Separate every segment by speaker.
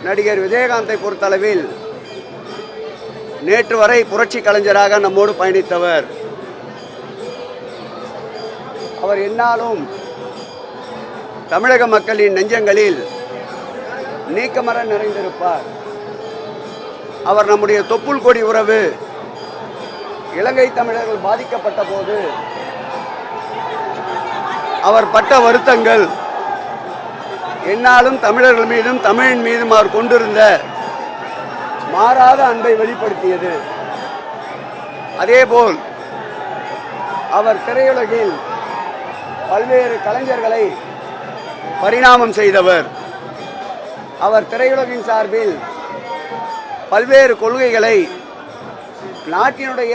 Speaker 1: நடிகர் விஜயகாந்தை பொறுத்தளவில் நேற்று வரை புரட்சி கலைஞராக நம்மோடு பயணித்தவர். அவர் எந்நாளும் தமிழக மக்களின் நெஞ்சங்களில் நீக்கமர நிறைந்திருப்பார். அவர் நம்முடைய தொப்புள் கொடி உறவு. இலங்கை தமிழர்கள் பாதிக்கப்பட்ட போது அவர் பட்ட வருத்தங்கள் எந்நாளும் தமிழர்கள் மீதும் தமிழின் மீதும் அவர் கொண்டிருந்த மாறாத அன்பை வெளிப்படுத்தியது. அதேபோல் அவர் திரையுலகில் பல்வேறு கலைஞர்களை பரிணாமம் செய்தவர். அவர் திரையுலகின் சார்பில் பல்வேறு கொள்கைகளை நாட்டினுடைய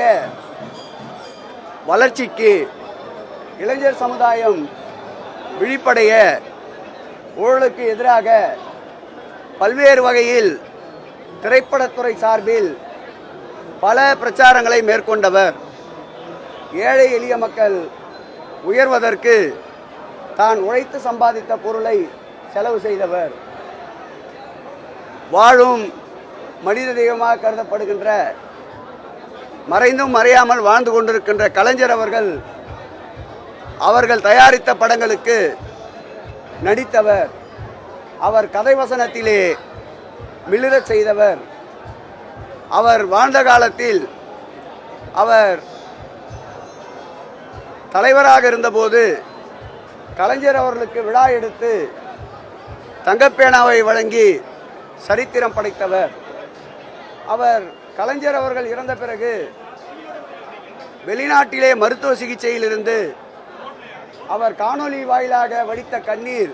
Speaker 1: வளர்ச்சிக்கு, இளைஞர் சமுதாயம் விழிப்படைய, ஊழலுக்கு எதிராக பல்வேறு வகையில் திரைப்படத்துறை சார்பில் பல பிரச்சாரங்களை மேற்கொண்டவர். ஏழை எளிய மக்கள் உயர்வதற்கு தான் உழைத்து சம்பாதித்த பொருளை செலவு செய்தவர். வாழும் மனித தெய்வமாக கருதப்படுகின்ற, மறைந்தும் மறையாமல் வாழ்ந்து கொண்டிருக்கின்ற கலைஞர் அவர்கள் தயாரித்த படங்களுக்கு நடித்தவர். அவர் கதை வசனத்திலே மிளிரச் செய்தவர். அவர் வாழ்ந்த காலத்தில் அவர் தலைவராக இருந்தபோது கலைஞர் அவர்களுக்கு விழா எடுத்து தங்கப்பேனாவை வழங்கி சரித்திரம் படைத்தவர். அவர் கலைஞர் அவர்கள் இறந்த பிறகு வெளிநாட்டிலே மருத்துவ சிகிச்சையில் இருந்து அவர் காணொலி வாயிலாக வடித்த கண்ணீர்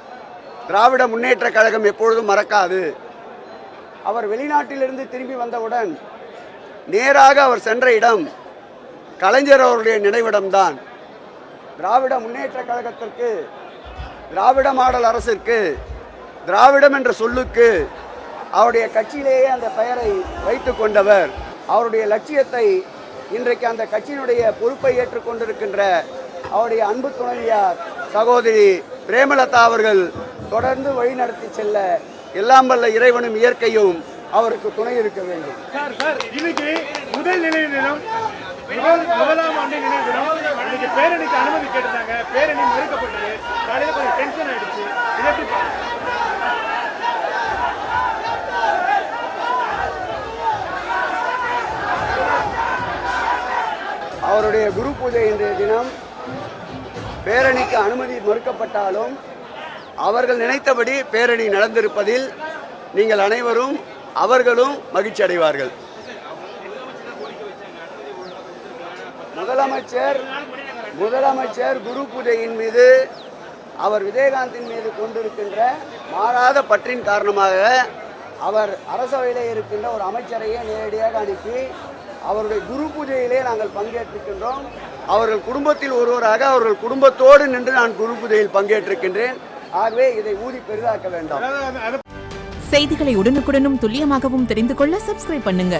Speaker 1: திராவிட முன்னேற்ற கழகம் எப்பொழுதும் மறக்காது. அவர் வெளிநாட்டிலிருந்து திரும்பி வந்தவுடன் நேராக அவர் சென்ற இடம் கலைஞர் அவருடைய நினைவிடம்தான். திராவிட முன்னேற்ற கழகத்திற்கு, திராவிட மாடல் அரசிற்கு, திராவிடம் என்ற சொல்லுக்கு அவருடைய கட்சியிலேயே அந்த பெயரை வைத்து கொண்டவர். அவருடைய லட்சியத்தை இன்றைக்கு அந்த கட்சியினுடைய பொறுப்பை ஏற்றுக்கொண்டிருக்கின்ற அவருடைய அன்பு துணைவியார் சகோதரி பிரேமலதா அவர்கள் தொடர்ந்து வழிநடத்தி செல்ல எல்லாம் வல்ல இறைவனும் இயற்கையும் அவருக்கு துணை இருக்க வேண்டும்.
Speaker 2: இன்னைக்கு முதல் நினைவு தினம், முதலாம் ஆண்டு நினைவு தினம். இன்னைக்கு பேரணிக்கு அனுமதி கேட்டாங்க, பேரணி மறுக்கப்பட்டது. காலையில கொஞ்சம் டென்ஷன் ஆயிடுச்சு.
Speaker 1: அவருடைய குரு பூஜை இன்றைய தினம். பேரணிக்கு அனுமதி மறுக்கப்பட்டாலும் அவர்கள் நினைத்தபடி பேரணி நடந்திருப்பதில் நீங்கள் அனைவரும் அவர்களும் மகிழ்ச்சி அடைவார்கள். முதலமைச்சர் குரு பூஜையின் மீது அவர் விஜயகாந்தின் மீது கொண்டிருக்கின்ற மாறாத பற்றின் காரணமாக அவர் அரசவையிலே இருக்கின்ற ஒரு அமைச்சரையே நேரடியாக அனுப்பி அவருடைய குரு பூஜையிலே நாங்கள் பங்கேற்றிருக்கின்றோம். அவர்கள் குடும்பத்தில் ஒருவராக அவர்கள் குடும்பத்தோடு நின்று நான் குரு பூஜையில் பங்கேற்றிருக்கின்றேன். ஆகவே இதை ஊதி பெரிதாக்க வேண்டாம்.
Speaker 3: செய்திகளை உடனுக்குடனும் துல்லியமாகவும் தெரிந்து கொள்ள சப்ஸ்கிரைப் பண்ணுங்க.